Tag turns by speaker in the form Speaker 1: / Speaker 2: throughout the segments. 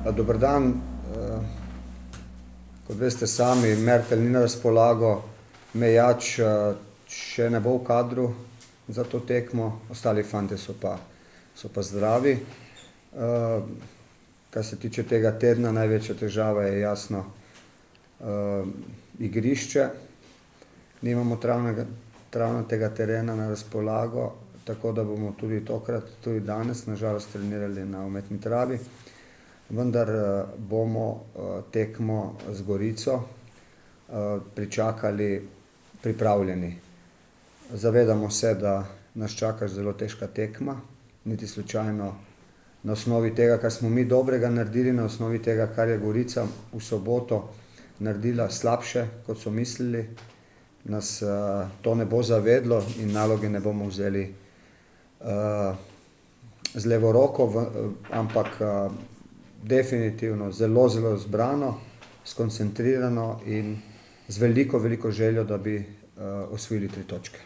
Speaker 1: Dober dan. Kot veste sami, Mertelj ni na razpolago, Mejač še ne bo v kadru za to tekmo, ostali fantje so pa zdravi. Kar se tiče tega tedna, največja težava je jasno igrišče. Nimamo travnatega terena na razpolago, tako da bomo tudi tokrat, tudi danes, na žalost trenirali na umetni travi. Vendar bomo tekmo z Gorico pričakali pripravljeni. Zavedamo se, da nas čaka zelo težka tekma, niti slučajno na osnovi tega, kar smo mi dobrega naredili, na osnovi tega, kar je Gorica v soboto naredila slabše, kot so mislili, nas to ne bo zavedlo in naloge ne bomo vzeli z levo roko, ampak definitivno zelo, zelo zbrano, skoncentrirano in z veliko, veliko željo, da bi osvojili 3 točke.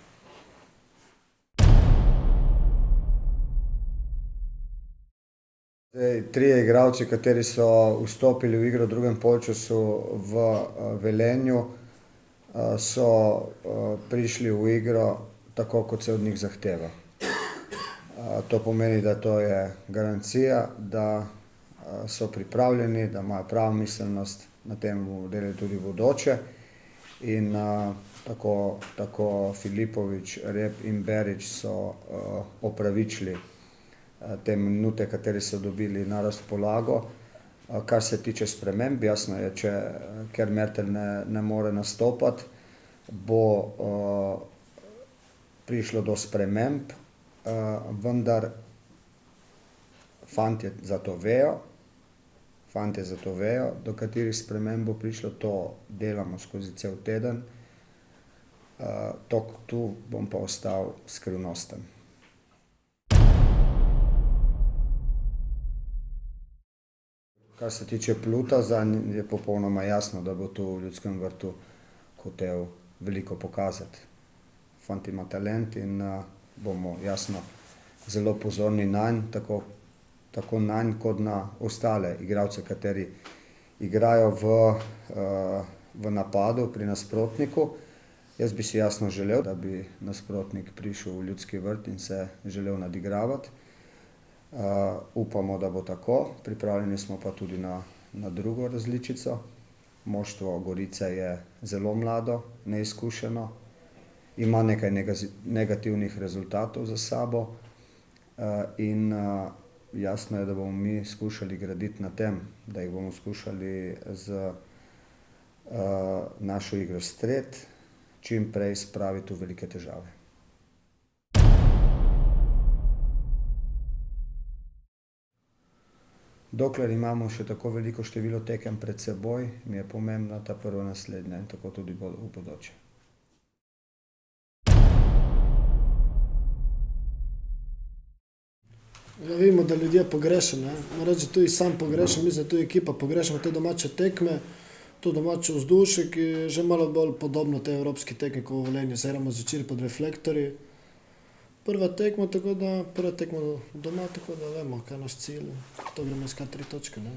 Speaker 1: Trije igralci, kateri so vstopili v igro v drugem polčasu v Velenju, so prišli v igro tako, kot se od njih zahteva. To pomeni, da to je garancija, da so pripravljeni, da imajo pravo miselnost, na tem bomo delali tudi v bodoče. In tako Filipović, Rep in Berić so opravičili te minute, katere so dobili na razpolago. Kar se tiče sprememb, jasno je, ker Mertelj ne more nastopati, bo prišlo do sprememb, vendar fantje za to vejo, do katerih sprememb bo prišlo, to delamo skozi cel teden. Tu bom pa ostal skrivnosten. Kar se tiče Pluta, zanj je popolnoma jasno, da bo tu v Ljudskem vrtu hotel veliko pokazati. Fant ima talent in bomo jasno zelo pozorni nanj, tako nanj kot na ostale igralce, kateri igrajo v napadu pri nasprotniku. Jaz bi si jasno želel, da bi nasprotnik prišel v Ljudski vrt in se želel nadigravati. Upamo, da bo tako, pripravljeni smo pa tudi na drugo različico. Moštvo Gorice je zelo mlado, neizkušeno, ima nekaj negativnih rezultatov za sabo in jasno je, da bomo mi skušali graditi na tem, da jih bomo skušali z našo igro streti čim prej spraviti v velike težave. Dokler imamo še tako veliko število tekem pred seboj, mi je pomembna ta prva naslednja in tako tudi bo v bodoče.
Speaker 2: Ja, vidimo, da ljudje pogrešajo, ne. Moram reči, da tudi sam pogrešam, mislim, da tudi ekipa pogrešamo te domače tekme, to domače vzdušje, ki je že malo bolj podobno tej evropski tekmi, ko v Velenju se igramo zvečer pod reflektorji. Prva tekma doma, tako da vemo, kaj je naš cilj. To gremo iskat 3 točke, ne.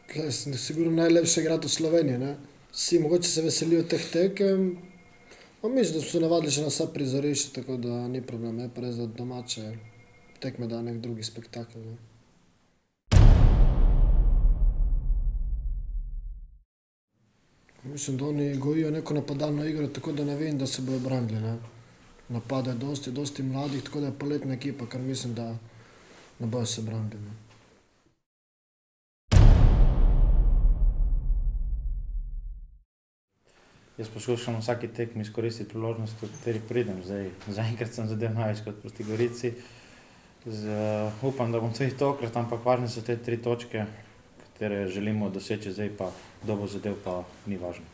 Speaker 2: Tule je sigurno najlepše igrati v Sloveniji, ne. Vsi mogoče se veselijo teh tekem, mislim, da smo se navadili že na vsa prizorišča, tako da ni problem, je pa res, da domače tekme dajo neki drugi spektakel, ne. Mislim, da oni gojijo neko napadalno igro, tako da ne vem, da se bojo branili, ne. Napada je dosti mladih, tako da je poletna ekipa, kar mislim, da ne bojo se branili, ne.
Speaker 3: Jaz poskušam na vsaki tekmi izkoristiti priložnost, v kateri pridem. Zaenkrat sem zadel največkrat proti Gorici. Upam, da bom tudi tokrat, ampak važne so te 3 točke, katere želimo doseči, zdaj pa kdo bo zadel, pa ni važno.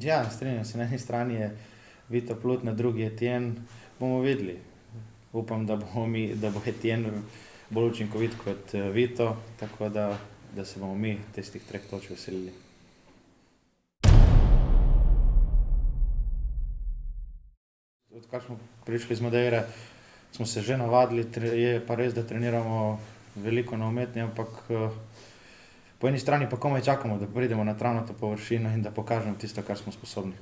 Speaker 3: Ja, strinjam se, na eni strani je Vito Plut, na drugi Etienne, bomo videli. Upam, da bo Etienne bolj učinkovit kot Vito, tako da se bomo mi tistih 3 točk veselili. Odkar smo prišli iz Madeire, smo se že navadili, je pa res, da treniramo veliko na umetni, ampak po eni strani pa komaj čakamo, da pridemo na travnato površino in da pokažemo tisto, kar smo sposobni.